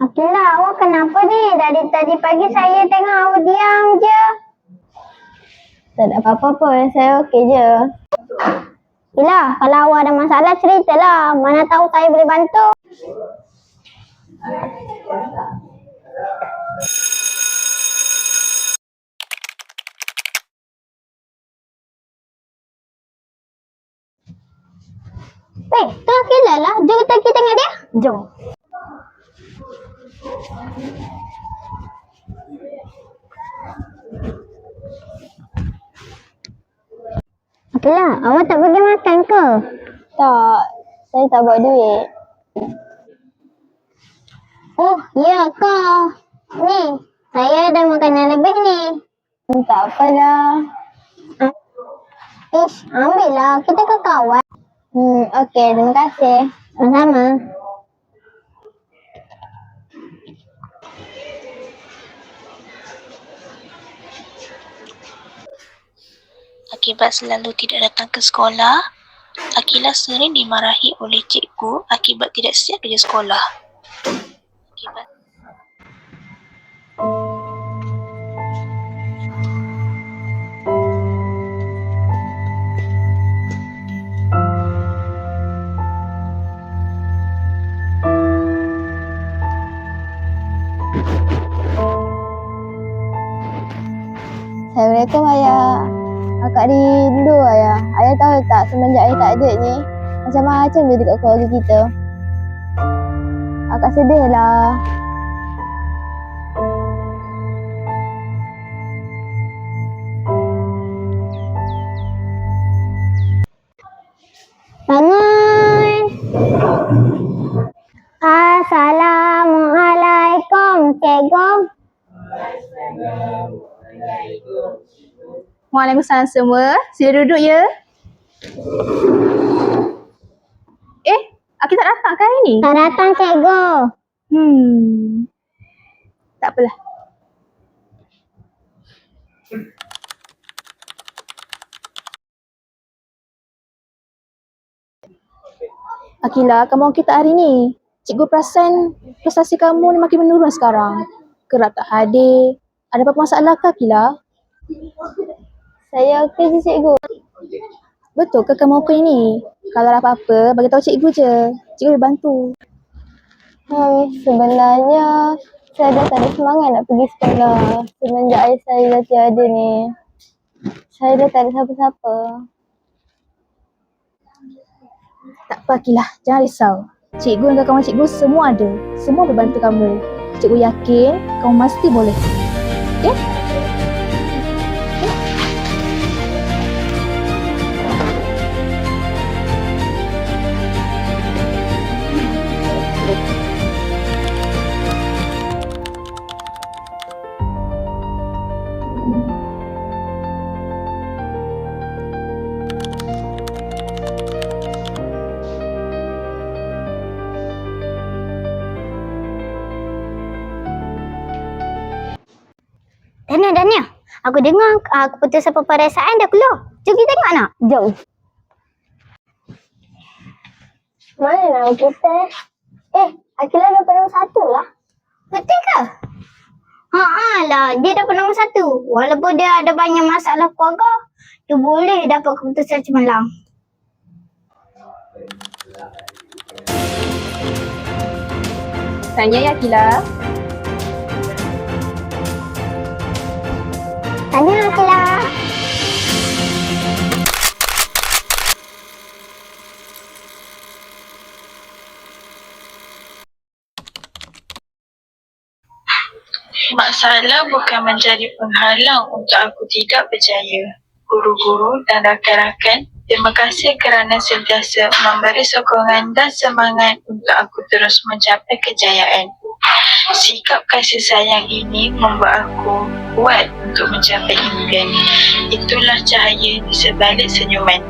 Akilah, awak kenapa ni? Dari tadi pagi saya tengok awak diam je. Tak ada apa-apa pun, saya okey je. Akilah, kalau awak ada masalah ceritalah. Mana tahu saya boleh bantu. Tu Akilah lah. Jom kita pergi tengok dia. Jom. Akilah, awak tak pergi makan ke? Tak, saya tak bawa duit. Oh, ya ke? Ni, saya ada makanan lebih ni. Tak apalah. Ish, ambillah. Kita ke kawan. Okey, terima kasih. Sama-sama. Akibat selalu tidak datang ke sekolah, Akilah sering dimarahi oleh cikgu akibat tidak siap kerja sekolah. Assalamualaikum Ayah. Akak rindu Ayah. Ayah tahu tak, semenjak Ayah tak ada ni, macam-macam je dekat keluarga kita. Akak sedih lah. Bangun. Assalamualaikum, cikgu. Waalaikumsalam semua. Sila duduk ya. Aki tak datang ke hari ni? Tak datang, cikgu. Tak apalah. Akilah, kamu okey tak hari ni? Cikgu perasan prestasi kamu ni makin menurun sekarang. Kerap tak hadir. Ada apa-apa masalah ke Akilah? Saya okey je, cikgu. Betul ke kamu okey ni? Kalau ada apa-apa, bagi tahu cikgu je. Cikgu boleh bantu. Sebenarnya saya dah tak ada semangat nak pergi sekolah. Semenjak ayah saya dah tiada ni. Saya dah tak ada siapa-siapa. Tak apa Akilah, jangan risau. Cikgu dan kawan cikgu semua ada. Semua boleh bantu kamu. Cikgu yakin kamu mesti boleh. Okay? Dania. Aku dengar keputusan peperiksaan dah keluar. Jom kita tengok nak? Jom. Mana nama kita? Akilah dapat nombor 1 lah. Betul ke? Lah, dia dapat nombor 1. Walaupun dia ada banyak masalah keluarga, dia boleh dapat keputusan cemerlang. Tanya ya Akilah. Tanya Akilah. Masalah bukan menjadi penghalang untuk aku tidak berjaya. Guru-guru dan rakan-rakan, terima kasih kerana sentiasa memberi sokongan dan semangat untuk aku terus mencapai kejayaan. Sikap kasih sayang ini membuat aku kuat untuk mencapai impian. Itulah cahaya di sebalik senyuman.